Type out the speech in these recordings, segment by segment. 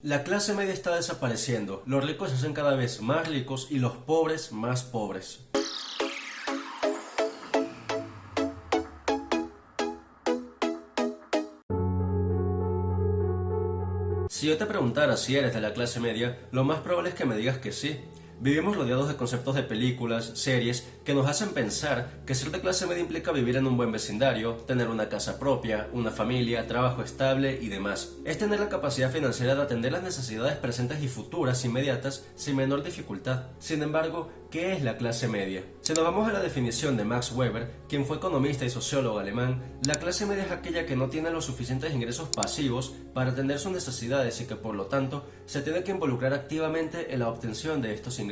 La clase media está desapareciendo, los ricos se hacen cada vez más ricos y los pobres más pobres. Si yo te preguntara si eres de la clase media, lo más probable es que me digas que sí. Vivimos rodeados de conceptos de películas, series, que nos hacen pensar que ser de clase media implica vivir en un buen vecindario, tener una casa propia, una familia, trabajo estable y demás. Es tener la capacidad financiera de atender las necesidades presentes y futuras inmediatas sin menor dificultad. Sin embargo, ¿qué es la clase media? Si nos vamos a la definición de Max Weber, quien fue economista y sociólogo alemán, la clase media es aquella que no tiene los suficientes ingresos pasivos para atender sus necesidades y que por lo tanto se tiene que involucrar activamente en la obtención de estos ingresos.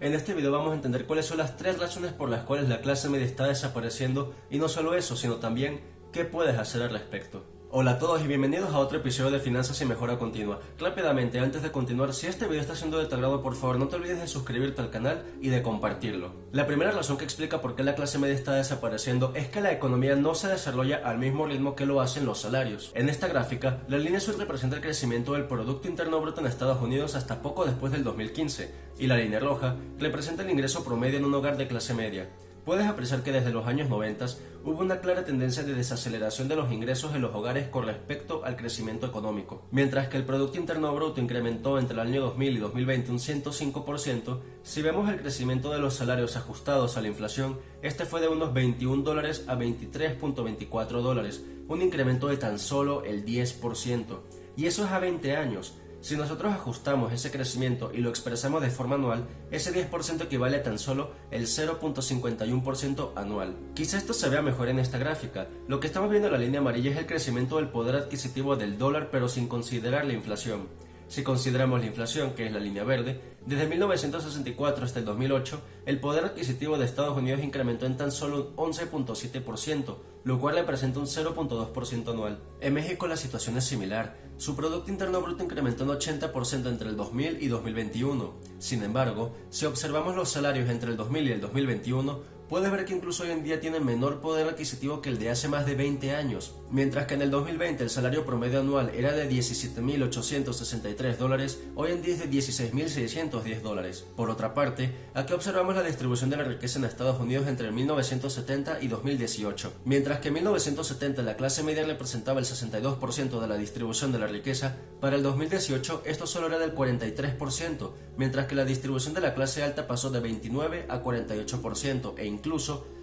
En este video vamos a entender cuáles son las 3 razones por las cuales la clase media está desapareciendo y no solo eso, sino también qué puedes hacer al respecto. Hola a todos y bienvenidos a otro episodio de Finanzas y Mejora Continua. Rápidamente, antes de continuar, si este video está siendo de tu agrado, por favor no te olvides de suscribirte al canal y de compartirlo. La primera razón que explica por qué la clase media está desapareciendo es que la economía no se desarrolla al mismo ritmo que lo hacen los salarios. En esta gráfica, la línea azul representa el crecimiento del Producto Interno Bruto en Estados Unidos hasta poco después del 2015 y la línea roja representa el ingreso promedio en un hogar de clase media. Puedes apreciar que desde los años 90 hubo una clara tendencia de desaceleración de los ingresos en los hogares con respecto al crecimiento económico. Mientras que el Producto Interno Bruto incrementó entre el año 2000 y 2020 un 105%, si vemos el crecimiento de los salarios ajustados a la inflación, este fue de unos $21 a $23.24, un incremento de tan solo el 10%. Y eso es a 20 años. Si nosotros ajustamos ese crecimiento y lo expresamos de forma anual, ese 10% equivale a tan solo el 0.51% anual. Quizá esto se vea mejor en esta gráfica. Lo que estamos viendo en la línea amarilla es el crecimiento del poder adquisitivo del dólar, pero sin considerar la inflación. Si consideramos la inflación, que es la línea verde, desde 1964 hasta el 2008, el poder adquisitivo de Estados Unidos incrementó en tan solo un 11.7%, lo cual representa un 0.2% anual. En México la situación es similar. Su Producto Interno Bruto incrementó un 80% entre el 2000 y 2021. Sin embargo, si observamos los salarios entre el 2000 y el 2021, puedes ver que incluso hoy en día tienen menor poder adquisitivo que el de hace más de 20 años. Mientras que en el 2020 el salario promedio anual era de $17.863, hoy en día es de $16.610. Por otra parte, aquí observamos la distribución de la riqueza en Estados Unidos entre 1970 y 2018. Mientras que en 1970 la clase media representaba el 62% de la distribución de la riqueza, para el 2018 esto solo era del 43%, mientras que la distribución de la clase alta pasó de 29 a 48% e incluso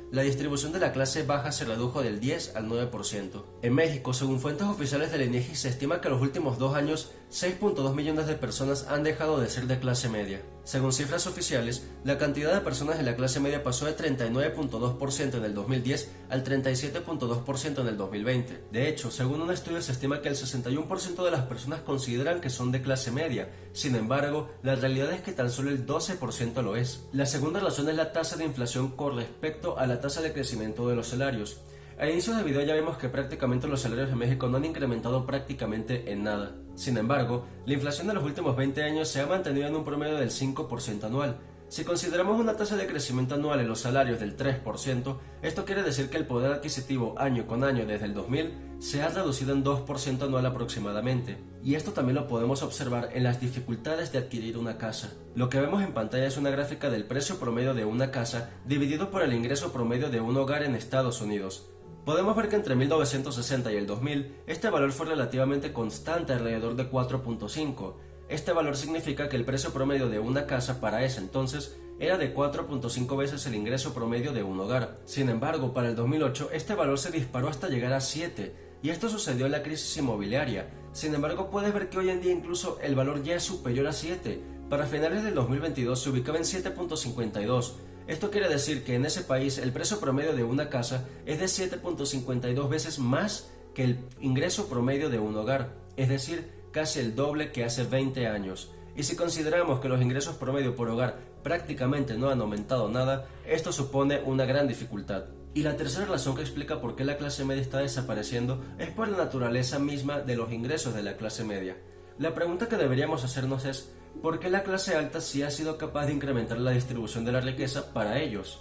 la distribución de la clase baja se redujo del 10 al 9%. En México, según fuentes oficiales del INEGI, se estima que en los últimos 2 años 6.2 millones de personas han dejado de ser de clase media. Según cifras oficiales, la cantidad de personas de la clase media pasó de 39.2% en el 2010 al 37.2% en el 2020. De hecho, según un estudio se estima que el 61% de las personas consideran que son de clase media. Sin embargo, la realidad es que tan solo el 12% lo es. La segunda razón es la tasa de inflación con respecto a la tasa de crecimiento de los salarios. Al inicio del video ya vimos que prácticamente los salarios en México no han incrementado prácticamente en nada. Sin embargo, la inflación de los últimos 20 años se ha mantenido en un promedio del 5% anual. Si consideramos una tasa de crecimiento anual en los salarios del 3%, esto quiere decir que el poder adquisitivo año con año desde el 2000 se ha reducido en 2% anual aproximadamente. Y esto también lo podemos observar en las dificultades de adquirir una casa. Lo que vemos en pantalla es una gráfica del precio promedio de una casa dividido por el ingreso promedio de un hogar en Estados Unidos. Podemos ver que entre 1960 y el 2000, este valor fue relativamente constante alrededor de 4.5. Este valor significa que el precio promedio de una casa para ese entonces era de 4.5 veces el ingreso promedio de un hogar. Sin embargo, para el 2008, este valor se disparó hasta llegar a 7, y esto sucedió en la crisis inmobiliaria. Sin embargo, puedes ver que hoy en día incluso el valor ya es superior a 7. Para finales del 2022 se ubicaba en 7.52. Esto quiere decir que en ese país el precio promedio de una casa es de 7.52 veces más que el ingreso promedio de un hogar, es decir, casi el doble que hace 20 años. Y si consideramos que los ingresos promedio por hogar prácticamente no han aumentado nada, esto supone una gran dificultad. Y la tercera razón que explica por qué la clase media está desapareciendo es por la naturaleza misma de los ingresos de la clase media. La pregunta que deberíamos hacernos es, ¿por qué la clase alta sí ha sido capaz de incrementar la distribución de la riqueza para ellos?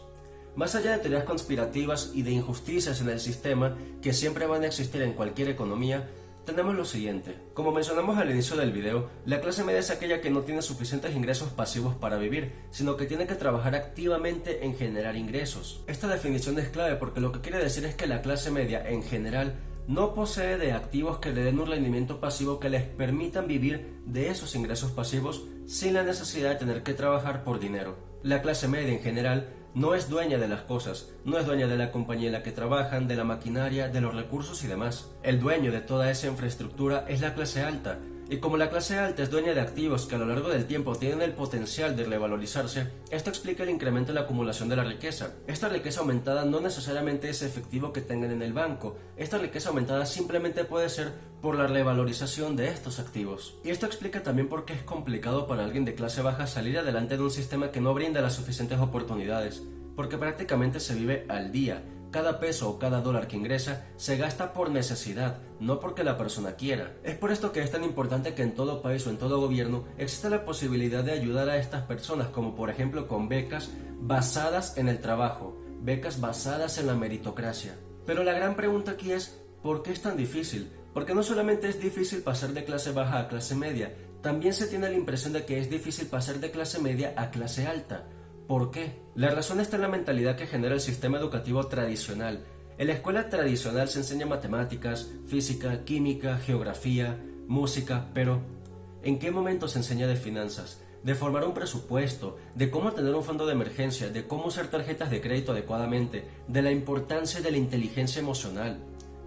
Más allá de teorías conspirativas y de injusticias en el sistema que siempre van a existir en cualquier economía, tenemos lo siguiente. Como mencionamos al inicio del video, la clase media es aquella que no tiene suficientes ingresos pasivos para vivir, sino que tiene que trabajar activamente en generar ingresos. Esta definición es clave porque lo que quiere decir es que la clase media en general no posee de activos que le den un rendimiento pasivo que les permitan vivir de esos ingresos pasivos sin la necesidad de tener que trabajar por dinero. La clase media en general no es dueña de las cosas, no es dueña de la compañía en la que trabajan, de la maquinaria, de los recursos y demás. El dueño de toda esa infraestructura es la clase alta, y como la clase alta es dueña de activos que a lo largo del tiempo tienen el potencial de revalorizarse, esto explica el incremento en la acumulación de la riqueza. Esta riqueza aumentada no necesariamente es efectivo que tengan en el banco, esta riqueza aumentada simplemente puede ser por la revalorización de estos activos. Y esto explica también por qué es complicado para alguien de clase baja salir adelante de un sistema que no brinda las suficientes oportunidades, porque prácticamente se vive al día. Cada peso o cada dólar que ingresa se gasta por necesidad, no porque la persona quiera. Es por esto que es tan importante que en todo país o en todo gobierno exista la posibilidad de ayudar a estas personas, como por ejemplo con becas basadas en el trabajo, becas basadas en la meritocracia. Pero la gran pregunta aquí es, ¿por qué es tan difícil? Porque no solamente es difícil pasar de clase baja a clase media, también se tiene la impresión de que es difícil pasar de clase media a clase alta. ¿Por qué? La razón está en la mentalidad que genera el sistema educativo tradicional. En la escuela tradicional se enseña matemáticas, física, química, geografía, música, pero ¿en qué momento se enseña de finanzas? De formar un presupuesto, de cómo tener un fondo de emergencia, de cómo usar tarjetas de crédito adecuadamente, de la importancia de la inteligencia emocional.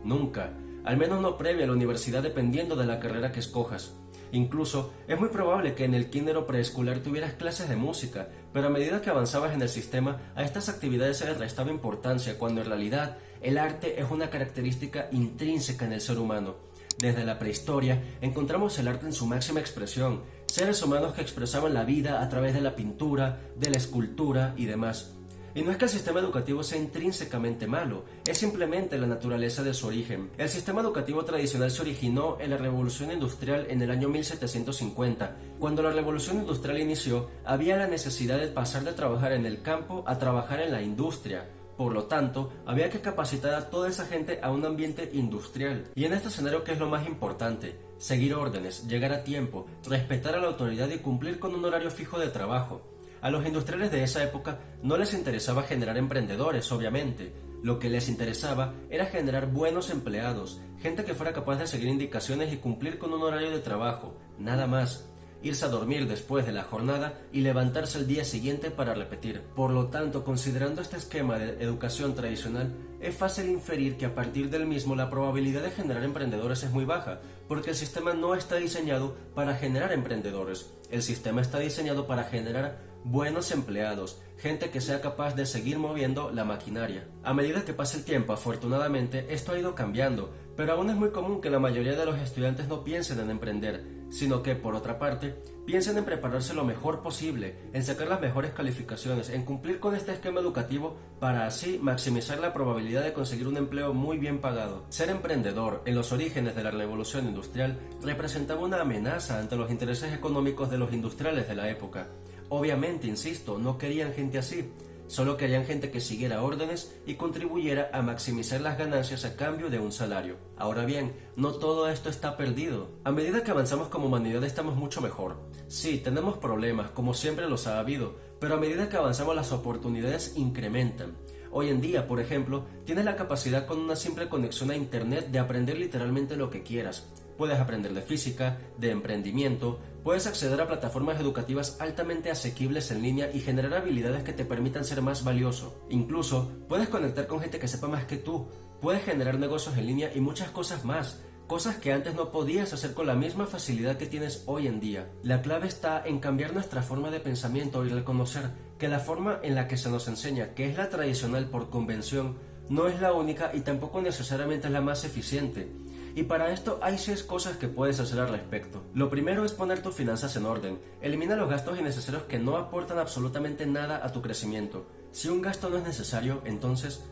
Nunca, al menos no previa a la universidad dependiendo de la carrera que escojas. Incluso, es muy probable que en el kinder o preescolar tuvieras clases de música, pero a medida que avanzabas en el sistema, a estas actividades se les restaba importancia, cuando en realidad el arte es una característica intrínseca en el ser humano. Desde la prehistoria encontramos el arte en su máxima expresión, seres humanos que expresaban la vida a través de la pintura, de la escultura y demás. Y no es que el sistema educativo sea intrínsecamente malo, es simplemente la naturaleza de su origen. El sistema educativo tradicional se originó en la Revolución Industrial en el año 1750. Cuando la Revolución Industrial inició, había la necesidad de pasar de trabajar en el campo a trabajar en la industria. Por lo tanto, había que capacitar a toda esa gente a un ambiente industrial. Y en este escenario, ¿qué es lo más importante? Seguir órdenes, llegar a tiempo, respetar a la autoridad y cumplir con un horario fijo de trabajo. A los industriales de esa época no les interesaba generar emprendedores, obviamente. Lo que les interesaba era generar buenos empleados, gente que fuera capaz de seguir indicaciones y cumplir con un horario de trabajo, nada más. Irse a dormir después de la jornada y levantarse el día siguiente para repetir. Por lo tanto, considerando este esquema de educación tradicional, es fácil inferir que a partir del mismo la probabilidad de generar emprendedores es muy baja, porque el sistema no está diseñado para generar emprendedores. El sistema está diseñado para generar buenos empleados, gente que sea capaz de seguir moviendo la maquinaria. A medida que pasa el tiempo, afortunadamente, esto ha ido cambiando, pero aún es muy común que la mayoría de los estudiantes no piensen en emprender, sino que, por otra parte, piensen en prepararse lo mejor posible, en sacar las mejores calificaciones, en cumplir con este esquema educativo para así maximizar la probabilidad de conseguir un empleo muy bien pagado. Ser emprendedor, en los orígenes de la revolución industrial, representaba una amenaza ante los intereses económicos de los industriales de la época. Obviamente, insisto, no querían gente así, solo querían gente que siguiera órdenes y contribuyera a maximizar las ganancias a cambio de un salario. Ahora bien, no todo esto está perdido. A medida que avanzamos como humanidad estamos mucho mejor. Sí, tenemos problemas, como siempre los ha habido, pero a medida que avanzamos las oportunidades incrementan. Hoy en día, por ejemplo, tienes la capacidad con una simple conexión a internet de aprender literalmente lo que quieras. Puedes aprender de física, de emprendimiento, puedes acceder a plataformas educativas altamente asequibles en línea y generar habilidades que te permitan ser más valioso. Incluso, puedes conectar con gente que sepa más que tú, puedes generar negocios en línea y muchas cosas más. Cosas que antes no podías hacer con la misma facilidad que tienes hoy en día. La clave está en cambiar nuestra forma de pensamiento y reconocer que la forma en la que se nos enseña, que es la tradicional por convención, no es la única y tampoco necesariamente es la más eficiente. Y para esto hay 6 cosas que puedes hacer al respecto. Lo primero es poner tus finanzas en orden. Elimina los gastos innecesarios que no aportan absolutamente nada a tu crecimiento. Si un gasto no es necesario, entonces,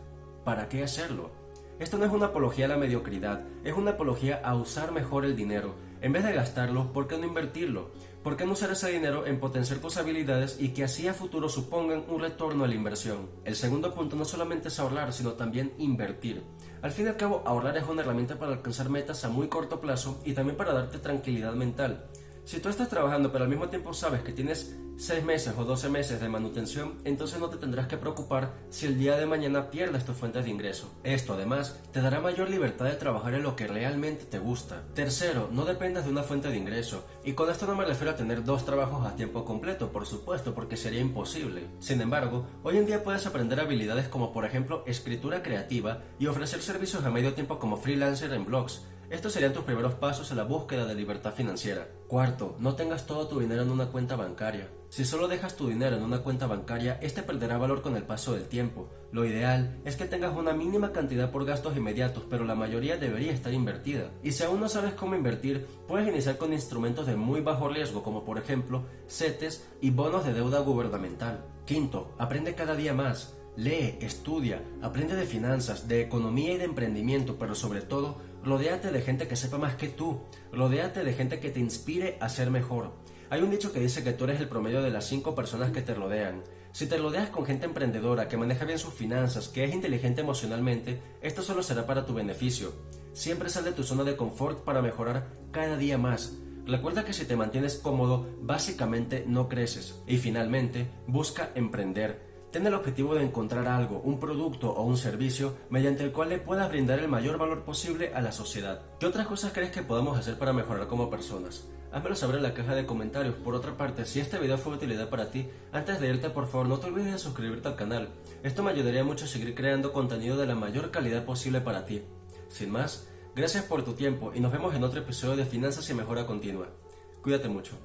¿para qué hacerlo? Esto no es una apología a la mediocridad, es una apología a usar mejor el dinero. En vez de gastarlo, ¿por qué no invertirlo? ¿Por qué no usar ese dinero en potenciar tus habilidades y que así a futuro supongan un retorno a la inversión? El segundo punto no solamente es ahorrar, sino también invertir. Al fin y al cabo, ahorrar es una herramienta para alcanzar metas a muy corto plazo y también para darte tranquilidad mental. Si tú estás trabajando pero al mismo tiempo sabes que tienes 6 meses o 12 meses de manutención, entonces no te tendrás que preocupar si el día de mañana pierdes tus fuentes de ingreso. Esto además te dará mayor libertad de trabajar en lo que realmente te gusta. Tercero, no dependas de una fuente de ingreso. Y con esto no me refiero a tener 2 trabajos a tiempo completo, por supuesto, porque sería imposible. Sin embargo, hoy en día puedes aprender habilidades como por ejemplo escritura creativa y ofrecer servicios a medio tiempo como freelancer en blogs. Estos serían tus primeros pasos en la búsqueda de libertad financiera. Cuarto, no tengas todo tu dinero en una cuenta bancaria. Si solo dejas tu dinero en una cuenta bancaria, este perderá valor con el paso del tiempo. Lo ideal es que tengas una mínima cantidad por gastos inmediatos, pero la mayoría debería estar invertida. Y si aún no sabes cómo invertir, puedes iniciar con instrumentos de muy bajo riesgo, como por ejemplo CETES y bonos de deuda gubernamental. Quinto, aprende cada día más. Lee, estudia, aprende de finanzas, de economía y de emprendimiento, pero sobre todo, rodéate de gente que sepa más que tú. Rodéate de gente que te inspire a ser mejor. Hay un dicho que dice que tú eres el promedio de las 5 personas que te rodean. Si te rodeas con gente emprendedora, que maneja bien sus finanzas, que es inteligente emocionalmente, esto solo será para tu beneficio. Siempre sal de tu zona de confort para mejorar cada día más. Recuerda que si te mantienes cómodo, básicamente no creces. Y finalmente, busca emprender. Ten el objetivo de encontrar algo, un producto o un servicio mediante el cual le puedas brindar el mayor valor posible a la sociedad. ¿Qué otras cosas crees que podamos hacer para mejorar como personas? Házmelo saber en la caja de comentarios. Por otra parte, si este video fue de utilidad para ti, antes de irte por favor no te olvides de suscribirte al canal. Esto me ayudaría mucho a seguir creando contenido de la mayor calidad posible para ti. Sin más, gracias por tu tiempo y nos vemos en otro episodio de Finanzas y Mejora Continua. Cuídate mucho.